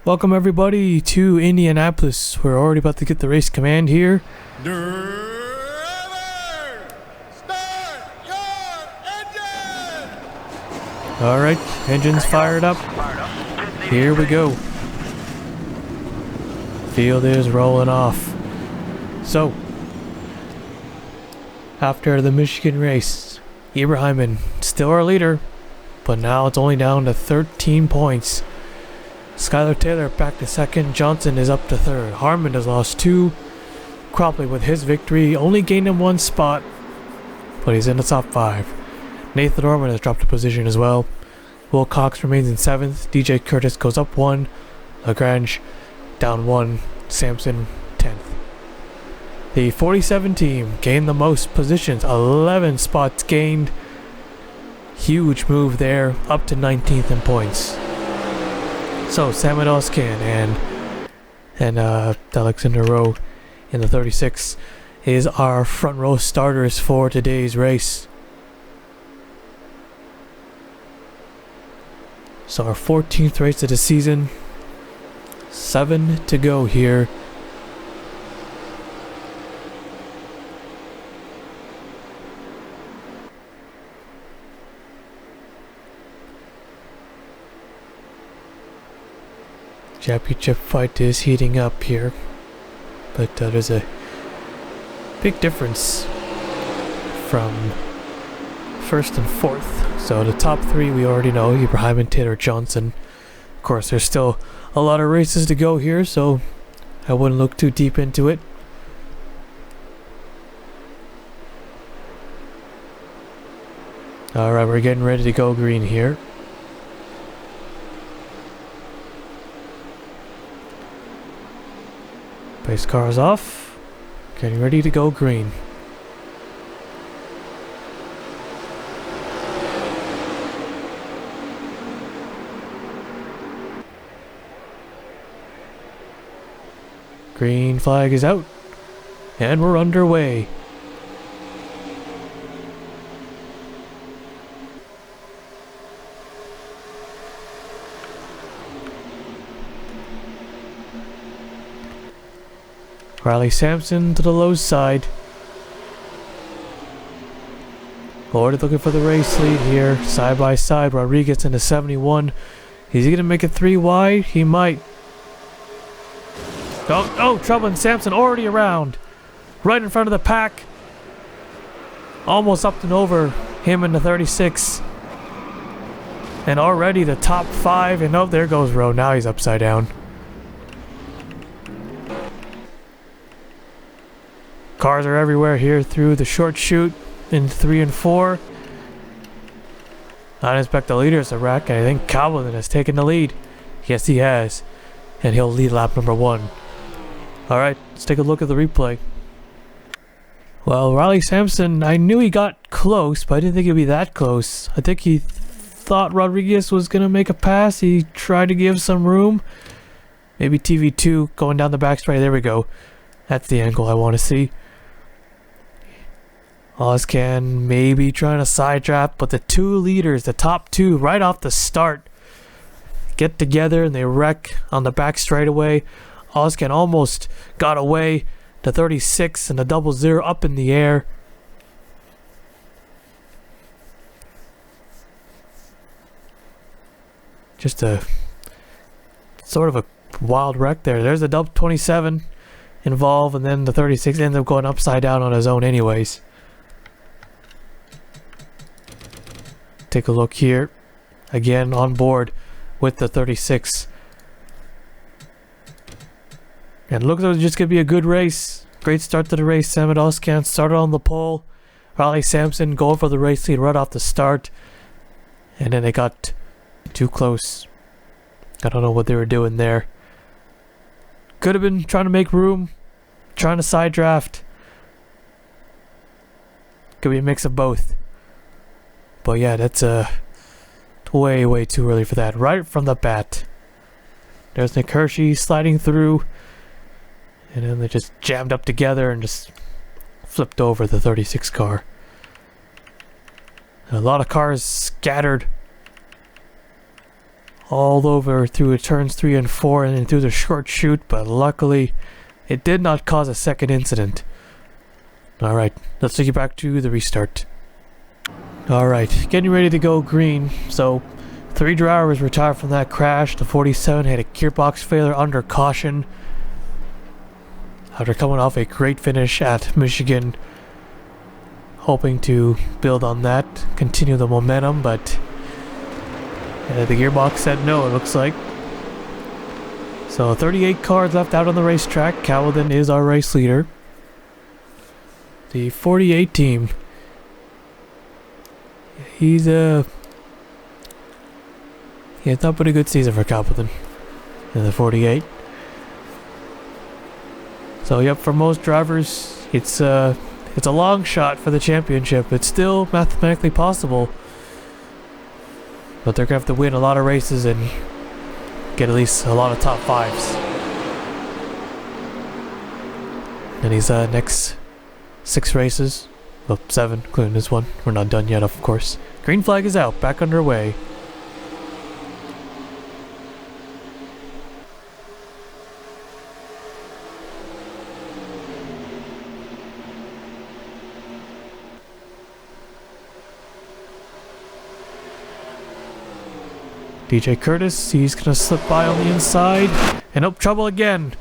Welcome everybody to Indianapolis. We're already about to get the race command here. Driver, start your engine! Alright, engines fired up. Here we go. Field is rolling off. So, after the Michigan race, Ibrahim still our leader, but now it's only down to 13 points. Skylar Taylor back to second, Johnson is up to third. Harmon has lost two. Cropley with his victory only gained him one spot, but he's in the top 5. Nathan Orman has dropped a position as well. Will Cox remains in 7th. DJ Curtis goes up 1. Lagrange down 1. Sampson 10th. The 47 team gained the most positions, 11 spots gained. Huge move there, up to 19th in points. So Samuel Oscan and Alexander Rowe in the 36 is our front row starters for today's race. So our 14th race of the season, 7 to go here. Championship fight is heating up here, but there's a big difference from 1st and 4th. So the top 3 we already know, Ibrahim and Taylor Johnson. Of course, there's still a lot of races to go here, so I wouldn't look too deep into it. Alright, we're getting ready to go green here. Base cars off, getting ready to go green. Green flag is out, and we're underway. Riley Sampson to the low side. Already looking for the race lead here. Side by side, Rodriguez in the 71. Is he going to make it 3 wide? He might. Oh, trouble, and Sampson already around. Right in front of the pack. Almost up and over him in the 36. And already the top 5. And oh, there goes Rowe. Now he's upside down. Cars are everywhere here through the short chute in 3 and 4. I inspect the leaders of rack, and I think Cowlin has taken the lead. Yes, he has. And he'll lead lap number 1. Alright, let's take a look at the replay. Well, Riley Sampson, I knew he got close, but I didn't think it'd be that close. I think he thought Rodriguez was going to make a pass. He tried to give some room. Maybe TV2 going down the back straight. There we go. That's the angle I want to see. Ozcan maybe trying to side draft, but the 2 leaders, the top 2, right off the start, get together and they wreck on the back straightaway. Ozcan almost got away. The 36 and the 00 up in the air. Just a sort of a wild wreck there. There's the 27 involved, and then the 36 ends up going upside down on his own anyways. Take a look here. Again on board with the 36. And looks like it's just going to be a good race. Great start to the race. Samuel Oscan started on the pole. Riley Sampson going for the race lead right off the start. And then they got too close. I don't know what they were doing there. Could have been trying to make room. Trying to side draft. Could be a mix of both. But yeah, that's way too early for that. Right from the bat. There's Nick Hershey sliding through. And then they just jammed up together and just flipped over the 36 car. A lot of cars scattered all over through turns 3 and 4 and then through the short chute, but luckily it did not cause a second incident. Alright, let's take you back to the restart. Alright, getting ready to go green. So 3 drivers retired from that crash. The 47 had a gearbox failure under caution after coming off a great finish at Michigan, hoping to build on that, continue the momentum, but the gearbox said no, it looks like. So 38 cars left out on the racetrack. Calvin is our race leader. The 48 team, he has not been a good season for Calvin in the 48. So yep, for most drivers, it's a long shot for the championship. It's still mathematically possible, but they're gonna have to win a lot of races and get at least a lot of top 5s. And these next 6 races, well, 7, including this one. We're not done yet, of course. Green flag is out, back underway. DJ Curtis, he's gonna slip by on the inside, and oh, trouble again.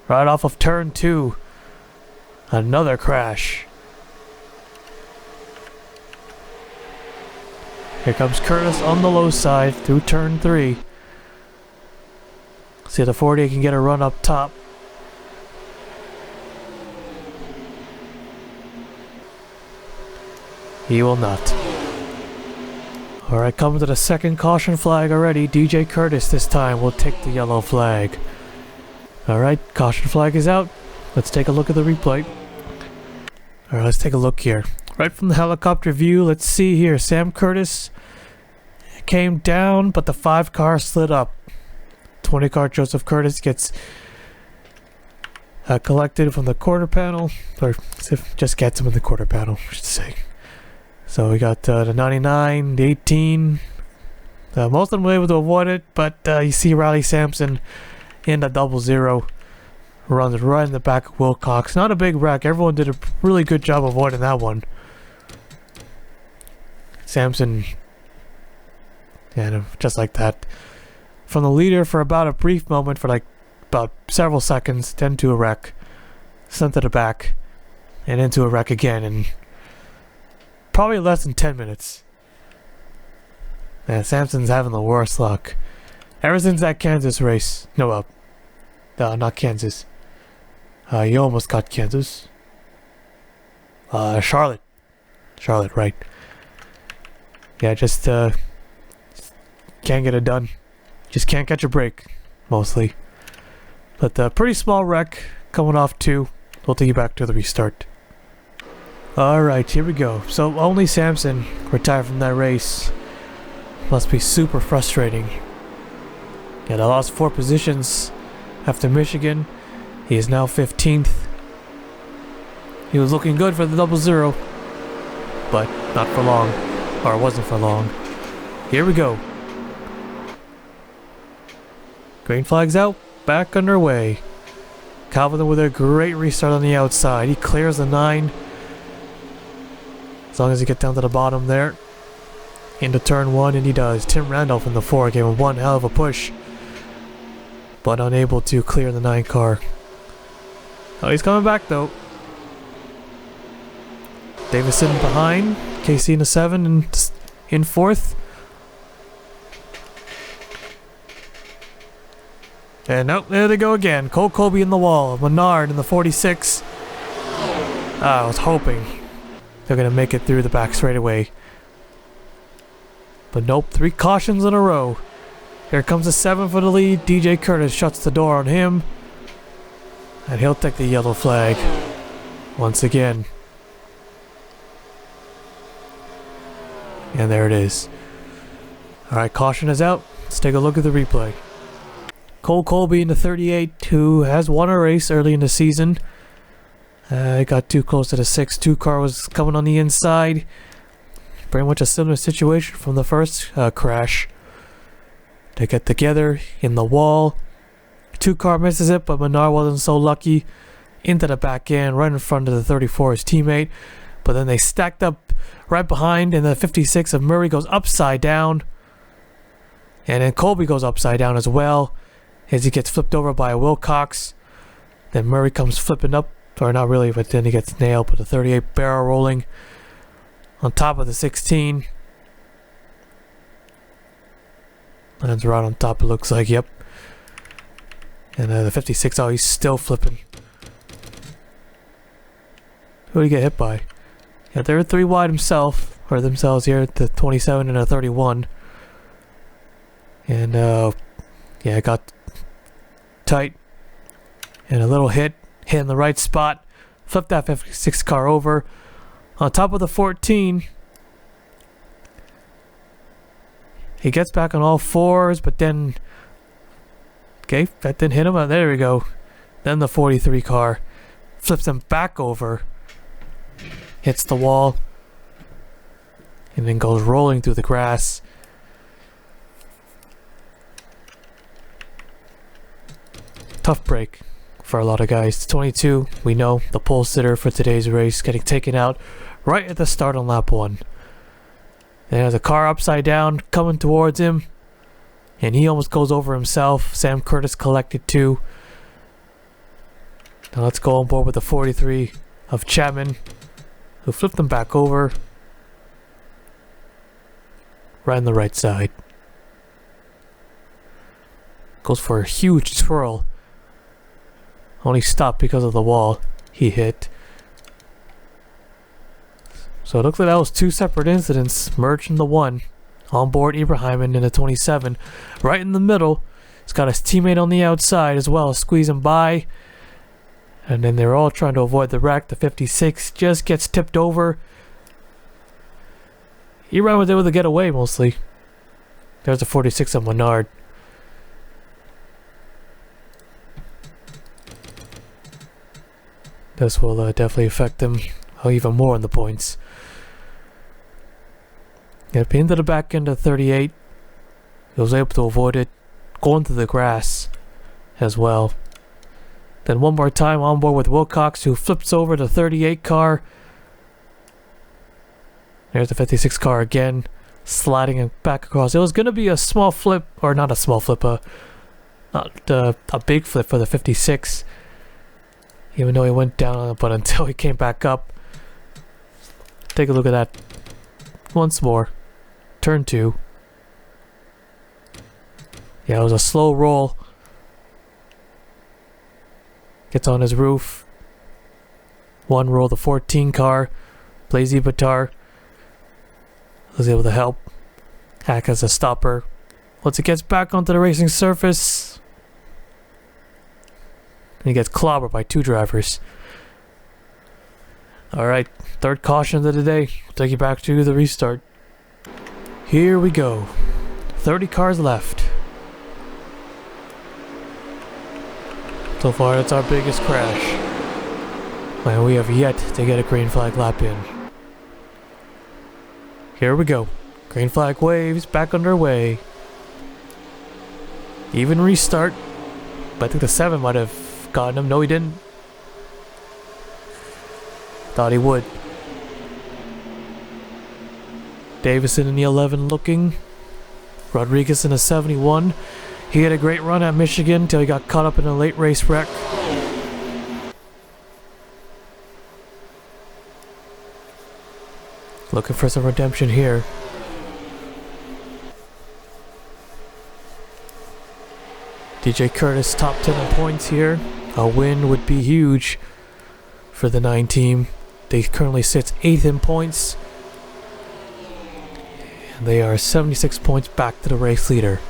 Right off of turn 2. Another crash. Here comes Curtis on the low side through turn 3. See if the 48 can get a run up top. He will not. Alright, coming to the second caution flag already. DJ Curtis this time will take the yellow flag. Alright, caution flag is out. Let's take a look at the replay. Alright, let's take a look here. Right from the helicopter view, let's see here. Sam Curtis came down, but the 5 car slid up. 20 car Joseph Curtis gets collected from the quarter panel. Or just gets him in the quarter panel, I should say. So we got the 99, the 18. Most of them were able to avoid it, but you see Riley Sampson in the 00. Runs right in the back of Wilcox. Not a big wreck. Everyone did a really good job avoiding that one. Sampson, and just like that. From the leader for about a brief moment, for like about several seconds, then to a wreck. Sent to the back, and into a wreck again, and probably less than 10 minutes. Yeah, Sampson's having the worst luck. Ever since that Kansas race. No, not Kansas. You almost got Kansas. Charlotte. Charlotte, right. Yeah, just can't get it done. Just can't catch a break, mostly. But pretty small wreck coming off 2. We'll take you back to the restart. Alright, here we go. So only Sampson retired from that race. Must be super frustrating. Yeah, they lost 4 positions after Michigan. He is now 15th. He was looking good for the 00, but not for long. Or it wasn't for long. Here we go. Green flag's out, back underway. Calvin with a great restart on the outside. He clears the 9. As long as he gets down to the bottom there. Into turn 1, and he does. Tim Randolph in the 4 gave him one hell of a push, but unable to clear the 9 car. Oh, he's coming back though. Davison behind. KC in the 7 and in 4th. And nope, there they go again. Cole Colby in the wall. Menard in the 46. I was hoping they're going to make it through the back straightaway. But nope, 3 cautions in a row. Here comes the 7 for the lead. DJ Curtis shuts the door on him. And he'll take the yellow flag once again. And there it is. Alright, caution is out. Let's take a look at the replay. Cole Colby in the 38, who has won a race early in the season. Got too close to the 6. 2 car was coming on the inside. Pretty much a similar situation from the first crash. They get together in the wall. 2 car misses it, but Menard wasn't so lucky. Into the back end, right in front of the 34, his teammate. But then they stacked up right behind, and the 56 of Murray goes upside down. And then Colby goes upside down as well, as he gets flipped over by a Wilcox. Then Murray comes flipping up, or not really, but then he gets nailed with the 38 barrel rolling on top of the 16. Lands right on top, it looks like, yep. And the 56, oh, he's still flipping. Who did he get hit by? Yeah, they're 3 wide himself, or themselves here at the 27 and a 31. And, yeah, it got tight. And a little hit in the right spot. Flipped that 56 car over. On top of the 14. He gets back on all 4s, but then... Okay, that didn't hit him. Oh, there we go. Then the 43 car flips him back over. Hits the wall. And then goes rolling through the grass. Tough break for a lot of guys. 22, we know, the pole sitter for today's race, getting taken out right at the start on lap 1. There's a car upside down coming towards him, and he almost goes over himself. Sam Curtis collected 2. Now let's go on board with the 43 of Chapman, who flipped him back over right on the right side. Goes for a huge twirl. Only stopped because of the wall he hit. So it looks like that was 2 separate incidents merged into one. On board Ibrahim in the 27. Right in the middle. He's got his teammate on the outside as well, squeezing by. And then they're all trying to avoid the wreck. The 56 just gets tipped over. Ibrahim was able to get away mostly. There's the 46 of Menard. This will definitely affect them even more in the points. Yep, into the back end of 38. He was able to avoid it, going to the grass as well. Then one more time on board with Wilcox, who flips over the 38 car. There's the 56 car again, sliding it back across. It was going to be a small flip, or not a small flip, not a big flip for the 56. Even though he went down, but until he came back up. Take a look at that once more. Turn 2. Yeah, it was a slow roll. Gets on his roof. One roll, the 14 car. Blazy Batar was able to help. Act as a stopper. Once it gets back onto the racing surface, and he gets clobbered by 2 drivers. Alright, 3rd caution of the day. We'll take you back to the restart. Here we go. 30 cars left. So far, that's our biggest crash. And we have yet to get a green flag lap in. Here we go. Green flag waves back underway. Even restart. But I think the 7 might have gotten him. No, he didn't. Thought he would. Davison in the 11 looking. Rodriguez in a 71. He had a great run at Michigan until he got caught up in a late race wreck. Looking for some redemption here. DJ Curtis top 10 in points here. A win would be huge for the 9 team. They currently sit 8th in points. And they are 76 points back to the race leader.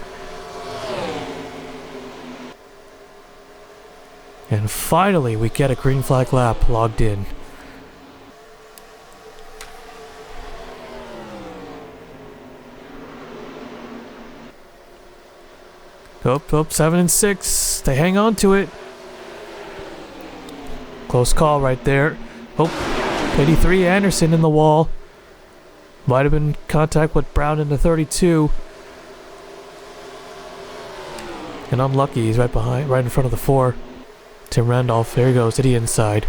And finally we get a green flag lap logged in. Oh, 7 and 6. They hang on to it. Close call right there. Oh, 83 Anderson in the wall. Might have been contact with Brown in the 32. And unlucky, he's right in front of the 4. Tim Randolph, there he goes to the inside.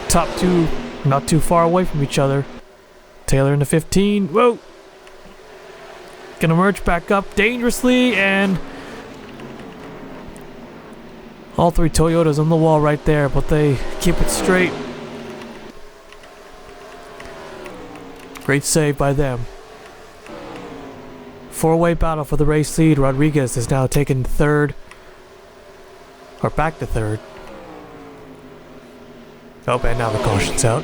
Top 2 not too far away from each other. Taylor in the 15. Whoa! Gonna merge back up dangerously, and all 3 Toyotas on the wall right there, but they keep it straight. Great save by them. 4-way battle for the race lead. Rodriguez is now taken 3rd. Or back to 3rd. Oh, and now the caution's out.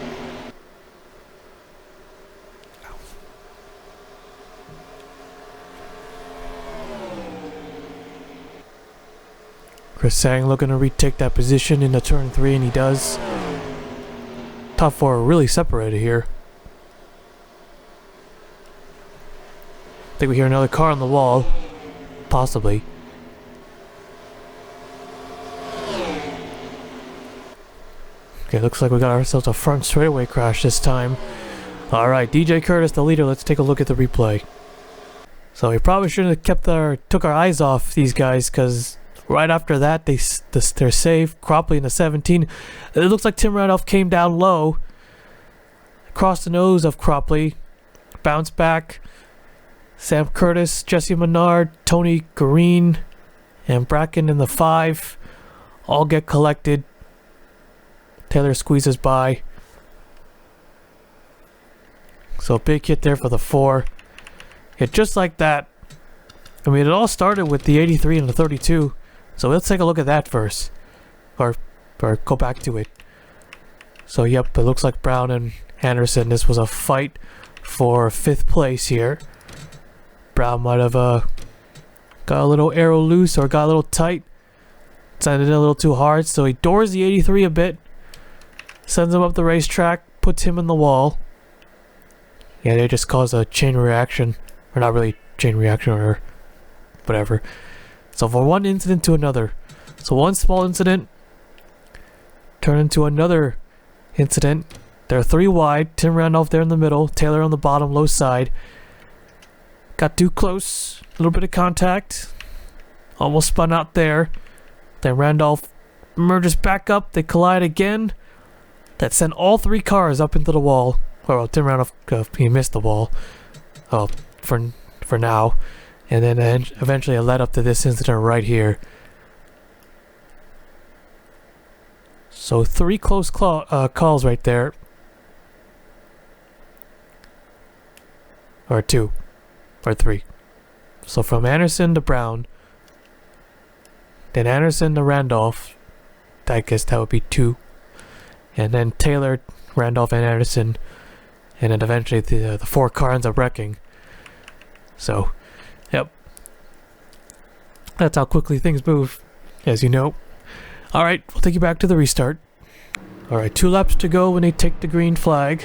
Chris Sang looking to retake that position in the turn 3, and he does. Top 4 are really separated here. I think we hear another car on the wall. Possibly. Okay, looks like we got ourselves a front straightaway crash this time. Alright, DJ Curtis, the leader. Let's take a look at the replay. So we probably shouldn't have took our eyes off these guys, because right after that, they're safe. Cropley in the 17. It looks like Tim Randolph came down low. Across the nose of Cropley. Bounced back. Sam Curtis, Jesse Menard, Tony Green, and Bracken in the 5 all get collected. Taylor squeezes by. So big hit there for the 4. Hit just like that. I mean, it all started with the 83 and the 32. So let's take a look at that first. Or go back to it. So yep, it looks like Brown and Anderson. This was a fight for 5th place here. Brown might have got a little arrow loose or got a little tight. Sended it a little too hard, so he doors the 83 a bit. Sends him up the racetrack, puts him in the wall. Yeah, they just caused a chain reaction. Or not really chain reaction, or whatever. So from one incident to another. So one small incident turned into another incident. They're 3 wide. Tim Randolph there in the middle. Taylor on the bottom, low side. Got too close. A little bit of contact. Almost spun out there. Then Randolph merges back up. They collide again. That sent all 3 cars up into the wall. Well, Tim Randolph, he missed the wall. Oh, for now. And then eventually it led up to this incident right here. So 3 close calls right there. Or 2. Or 3. So from Anderson to Brown. Then Anderson to Randolph. I guess that would be 2. And then Taylor, Randolph, and Anderson. And then eventually the 4 car ends up wrecking. So, yep. That's how quickly things move, as you know. Alright, we'll take you back to the restart. Alright, 2 laps to go when they take the green flag.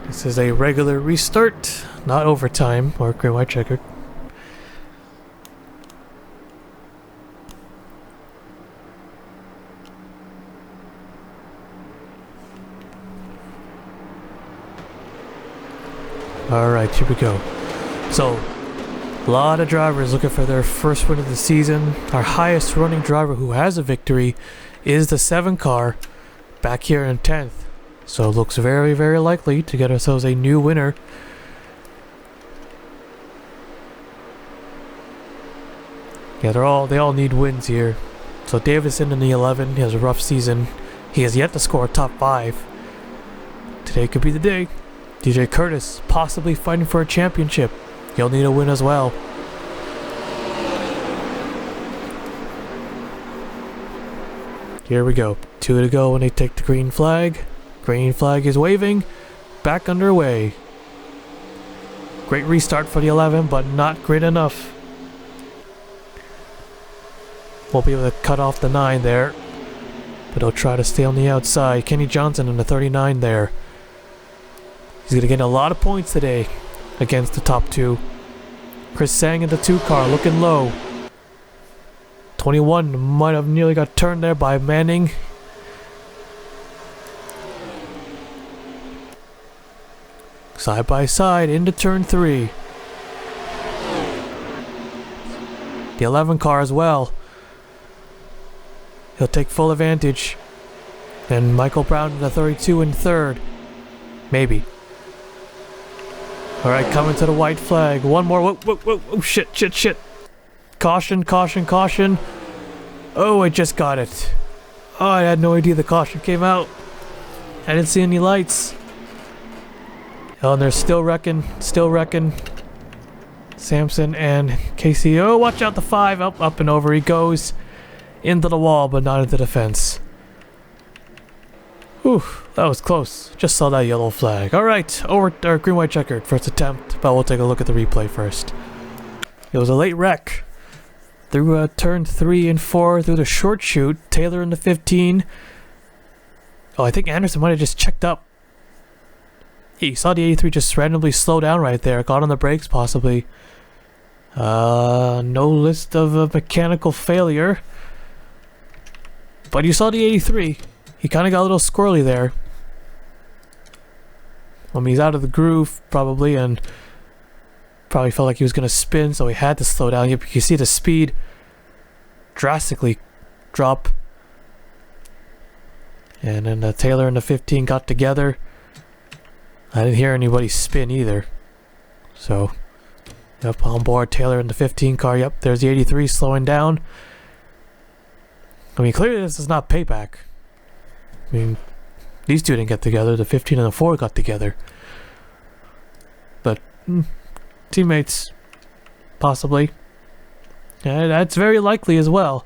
This is a regular restart, not overtime or green white checkered. Alright, here we go. So, a lot of drivers looking for their first win of the season. Our highest running driver who has a victory is the 7 car back here in 10th. So it looks very, very likely to get ourselves a new winner. Yeah, they all need wins here. So Davison in the 11, he has a rough season. He has yet to score a top 5. Today could be the day. DJ Curtis possibly fighting for a championship. He'll need a win as well. Here we go. 2 to go when they take the green flag. Green flag is waving. Back underway. Great restart for the 11, but not great enough. Won't be able to cut off the 9 there. But he'll try to stay on the outside. Kenny Johnson in the 39 there. He's going to get a lot of points today against the top 2. Chris Sang in the 2 car looking low. 21 might have nearly got turned there by Manning. Side by side into turn 3. The 11 car as well. He'll take full advantage. And Michael Brown in the 32 in third. Maybe. Alright, coming to the white flag. One more. Whoa, whoa, whoa, whoa. Shit. Caution. Oh, I just got it. Oh, I had no idea the caution came out. I didn't see any lights. Oh, and they're still wrecking. Sampson and Casey. Oh, watch out, the 5. Up and over he goes. Into the wall, but not into the fence. Whew, that was close. Just saw that yellow flag. Alright, over green, white, checkered. First attempt, but we'll take a look at the replay first. It was a late wreck. Through turn 3 and 4, through the short chute. Taylor in the 15. Oh, I think Anderson might have just checked up. He saw the 83 just randomly slow down right there. Got on the brakes, possibly. No list of a mechanical failure. But you saw the 83. He kind of got a little squirrely there. I mean, he's out of the groove, probably, and probably felt like he was going to spin, so he had to slow down. You see the speed drastically drop. And then Taylor and the 15 got together. I didn't hear anybody spin either. So, yep, on board Taylor in the 15 car. Yep, there's the 83 slowing down. I mean, clearly this is not payback. I mean, these two didn't get together. The 15 and the 4 got together. But, teammates, possibly. Yeah, that's very likely as well.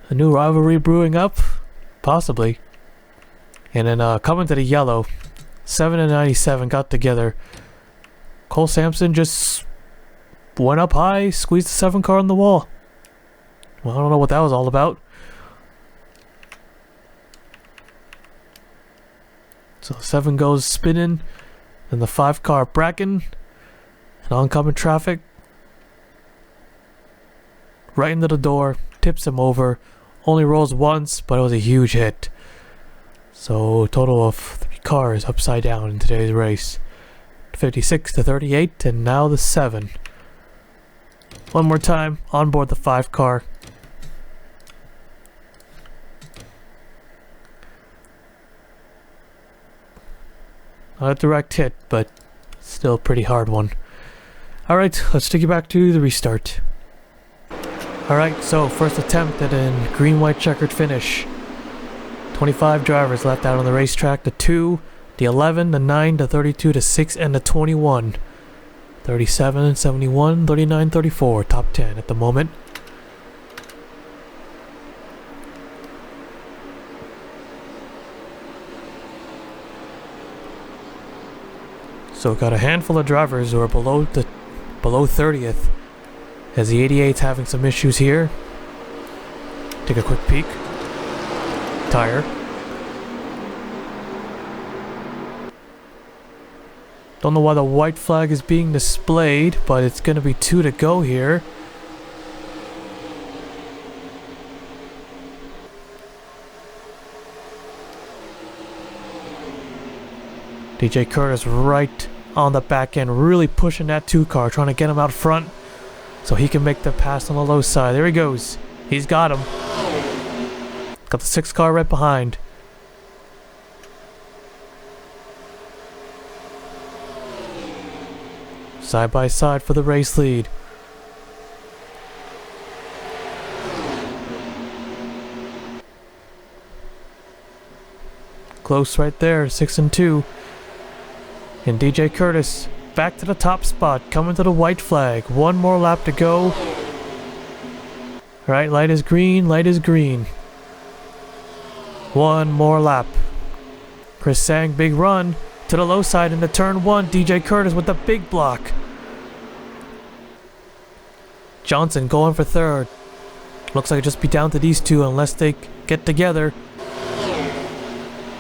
A new rivalry brewing up, possibly. And then coming to the yellow, 7 and 97 got together. Cole Sampson just went up high, squeezed the 7 car on the wall. Well, I don't know what that was all about. So 7 goes spinning, and the 5 car bracking, and oncoming traffic right into the door, tips him over, only rolls once, but it was a huge hit. So a total of 3 cars upside down in today's race. 56 to 38, and now the 7. One more time, on board the 5 car. Not a direct hit, but still a pretty hard one. Alright, let's take you back to the restart. Alright, so first attempt at a green-white checkered finish. 25 drivers left out on the racetrack. The 2, the 11, the 9, the 32, the 6, and the 21. 37, 71, 39, 34. Top 10 at the moment. So got a handful of drivers who are below 30th, as the 88's having some issues here. Take a quick peek. Tire. Don't know why the white flag is being displayed, but it's gonna be 2 to go here. DJ Curtis right on the back end, really pushing that 2 car, trying to get him out front so he can make the pass on the low side. There he goes. He's got him. Got the 6 car right behind. Side by side for the race lead. Close right there, 6 and 2. And DJ Curtis back to the top spot, coming to the white flag. One more lap to go. Alright, light is green, light is green. One more lap. Chris Sang, big run to the low side into turn 1. DJ Curtis with the big block. Johnson going for 3rd. Looks like it'll just be down to these 2 unless they get together.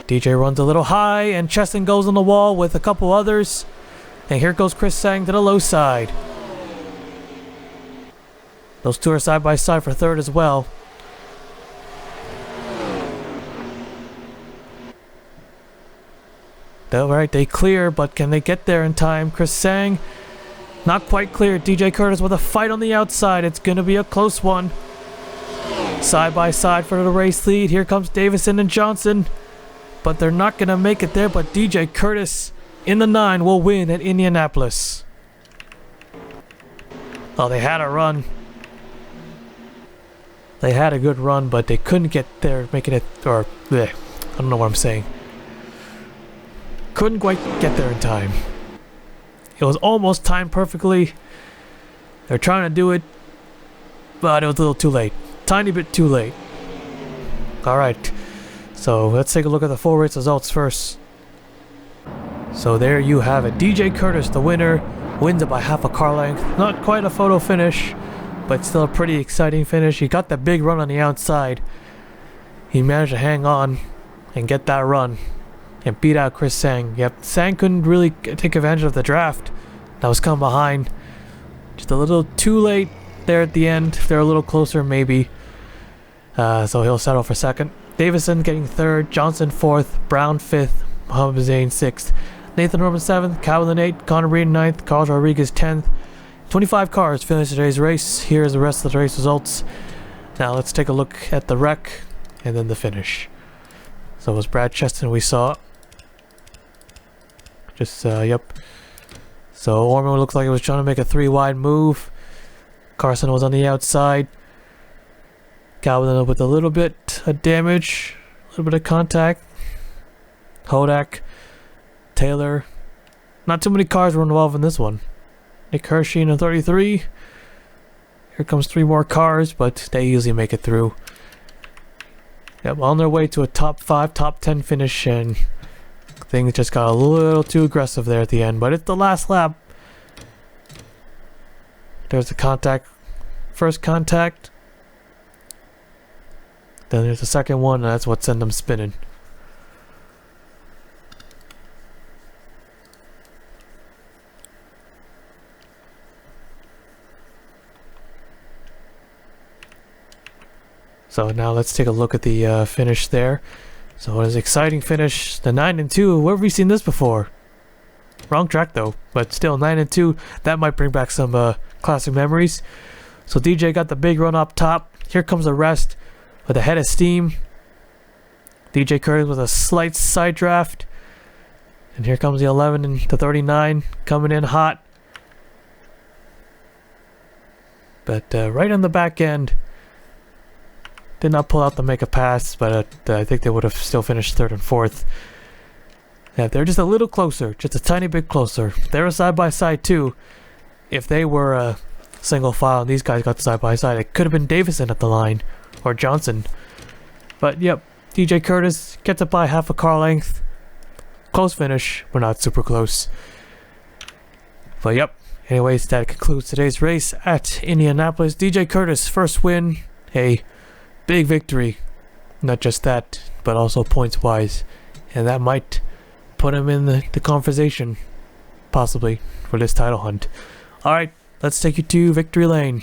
DJ runs a little high, and Chesson goes on the wall with a couple others. And here goes Chris Sang to the low side. Those 2 are side by side for 3rd as well. Alright, they clear, but can they get there in time? Chris Sang, not quite clear. DJ Curtis with a fight on the outside. It's going to be a close one. Side by side for the race lead. Here comes Davison and Johnson. But they're not going to make it there. But DJ Curtis in the 9 will win at Indianapolis. Oh, they had a run. They had a good run, but they couldn't get there, making it, or, bleh, I don't know what I'm saying. Couldn't quite get there in time. It was almost timed perfectly. They're trying to do it, but it was a little too late. Tiny bit too late. Alright, so let's take a look at the full race results first. So there you have it. DJ Curtis, the winner, wins it by half a car length. Not quite a photo finish, but still a pretty exciting finish. He got the big run on the outside. He managed to hang on and get that run and beat out Chris Sang. Yep, Sang couldn't really take advantage of the draft that was coming behind. Just a little too late there at the end. If they're a little closer, maybe. So he'll settle for second. Davison getting third, Johnson fourth, Brown fifth, Muhammad Zayn sixth, Nathan Norman seventh, Calvin 8th, Connor Reed 9th, Carlos Rodriguez 10th. 25 cars finished today's race. Here's the rest of the race results. Now let's take a look at the wreck and then the finish. So it was Brad Cheston we saw. Yep. So Orman looks like it was trying to make a 3-wide move. Carson was on the outside. Calvin with a little bit of damage, a little bit of contact. Hodak, Taylor. Not too many cars were involved in this one. Nick Hershey in a 33. Here comes 3 more cars, but they easily make it through. Yep, on their way to a top 5, top 10 finish, and things just got a little too aggressive there at the end. But it's the last lap. There's the contact. First contact. Then there's the second one, and that's what sent them spinning. So now let's take a look at the finish there. So it was an exciting finish. The 9-2. Where have we seen this before? Wrong track though, but still 9-2. That might bring back some classic memories. So DJ got the big run up top. Here comes the rest with a head of steam. DJ Curtis with a slight side draft. And here comes the 11 and the 39 coming in hot. But right on the back end, did not pull out to make a pass, but I think they would have still finished 3rd and 4th. Yeah, they're just a little closer, just a tiny bit closer. They're a side-by-side too. If they were a single file and these guys got side-by-side, it could have been Davison at the line, or Johnson. But yep, DJ Curtis gets it by half a car length. Close finish, we're not super close. But yep, anyways, that concludes today's race at Indianapolis. DJ Curtis, first win, a big victory. Not just that, but also points-wise. And that might put him in the conversation, possibly, for this title hunt. Alright, let's take you to victory lane.